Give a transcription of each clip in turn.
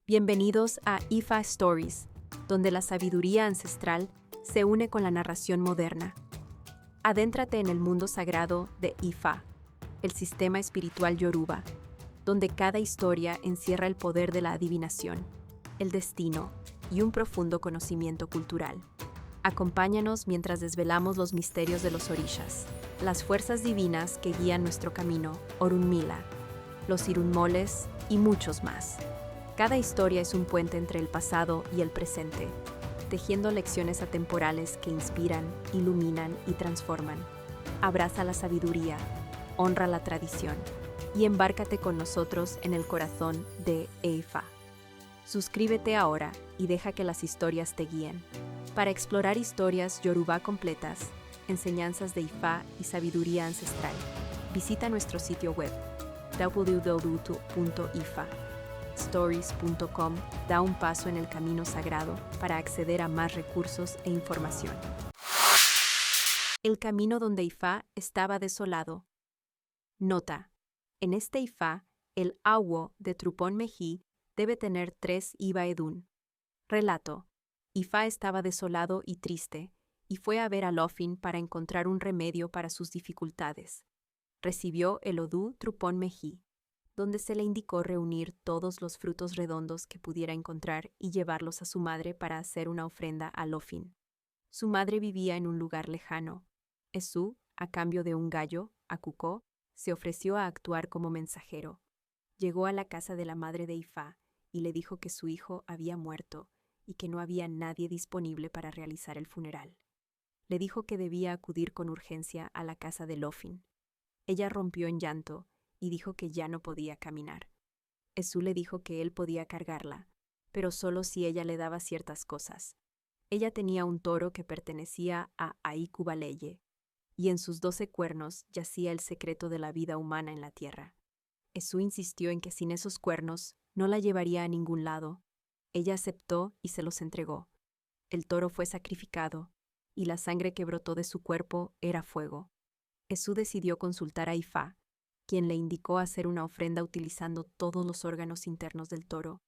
Bienvenidos a Ifa Stories, donde la sabiduría ancestral se une con la narración moderna. Adéntrate en el mundo sagrado de Ifa, el sistema espiritual yoruba, donde cada historia encierra el poder de la adivinación, el destino y un profundo conocimiento cultural. Acompáñanos mientras desvelamos los misterios de los orishas, las fuerzas divinas que guían nuestro camino, Orunmila, los irunmoles y muchos más. Cada historia es un puente entre el pasado y el presente, tejiendo lecciones atemporales que inspiran, iluminan y transforman. Abraza la sabiduría, honra la tradición y embárcate con nosotros en el corazón de Ifa. Suscríbete ahora y deja que las historias te guíen. Para explorar historias yoruba completas, enseñanzas de Ifa y sabiduría ancestral, visita nuestro sitio web www.ifastories.com. Da un paso en el camino sagrado para acceder a más recursos e información. El camino donde Ifa estaba desolado. Nota: en este Ifa, el Awo de Trupón Mejí debe tener 3 Iba Edún. Relato: Ifa estaba desolado y triste, y fue a ver a Lofin para encontrar un remedio para sus dificultades. Recibió el Odú Trupón Mejí, donde se le indicó reunir todos los frutos redondos que pudiera encontrar y llevarlos a su madre para hacer una ofrenda a Lofin. Su madre vivía en un lugar lejano. Esú, a cambio de un gallo, Akukó, se ofreció a actuar como mensajero. Llegó a la casa de la madre de Ifa y le dijo que su hijo había muerto y que no había nadie disponible para realizar el funeral. Le dijo que debía acudir con urgencia a la casa de Lofin. Ella rompió en llanto y dijo que ya no podía caminar. Esú le dijo que él podía cargarla, pero solo si ella le daba ciertas cosas. Ella tenía un toro que pertenecía a Aiku Baleye, y en sus 12 cuernos yacía el secreto de la vida humana en la tierra. Esú insistió en que sin esos cuernos no la llevaría a ningún lado. Ella aceptó y se los entregó. El toro fue sacrificado, y la sangre que brotó de su cuerpo era fuego. Esú decidió consultar a Ifa, quien le indicó hacer una ofrenda utilizando todos los órganos internos del toro.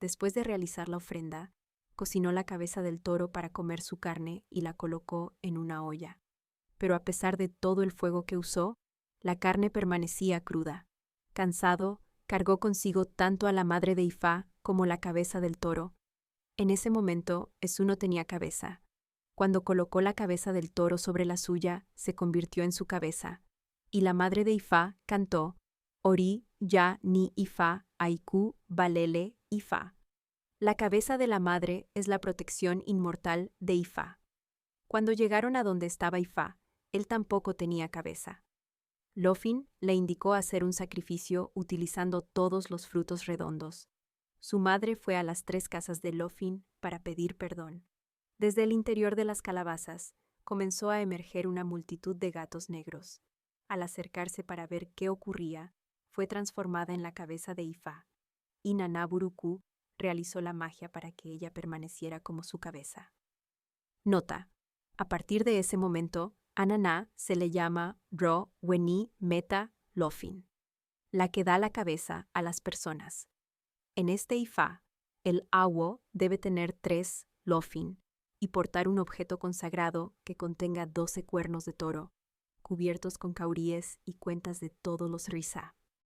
Después de realizar la ofrenda, cocinó la cabeza del toro para comer su carne y la colocó en una olla. Pero a pesar de todo el fuego que usó, la carne permanecía cruda. Cansado, cargó consigo tanto a la madre de Ifa como la cabeza del toro. En ese momento, Esú no tenía cabeza. Cuando colocó la cabeza del toro sobre la suya, se convirtió en su cabeza. Y la madre de Ifa cantó: Ori, ya, ni, Ifa, Aiku, Balele, Ifa. La cabeza de la madre es la protección inmortal de Ifa. Cuando llegaron a donde estaba Ifa, él tampoco tenía cabeza. Lofin le indicó hacer un sacrificio utilizando todos los frutos redondos. Su madre fue a las 3 casas de Lofin para pedir perdón. Desde el interior de las calabazas comenzó a emerger una multitud de gatos negros. Al acercarse para ver qué ocurría, fue transformada en la cabeza de Ifa, y Nanaburuku realizó la magia para que ella permaneciera como su cabeza. Nota: a partir de ese momento, a Naná se le llama Ro Weni Meta Lofin, la que da la cabeza a las personas. En este Ifa, el Awo debe tener 3 Lofin y portar un objeto consagrado que contenga 12 cuernos de toro, cubiertos con cauríes y cuentas de todos los risa.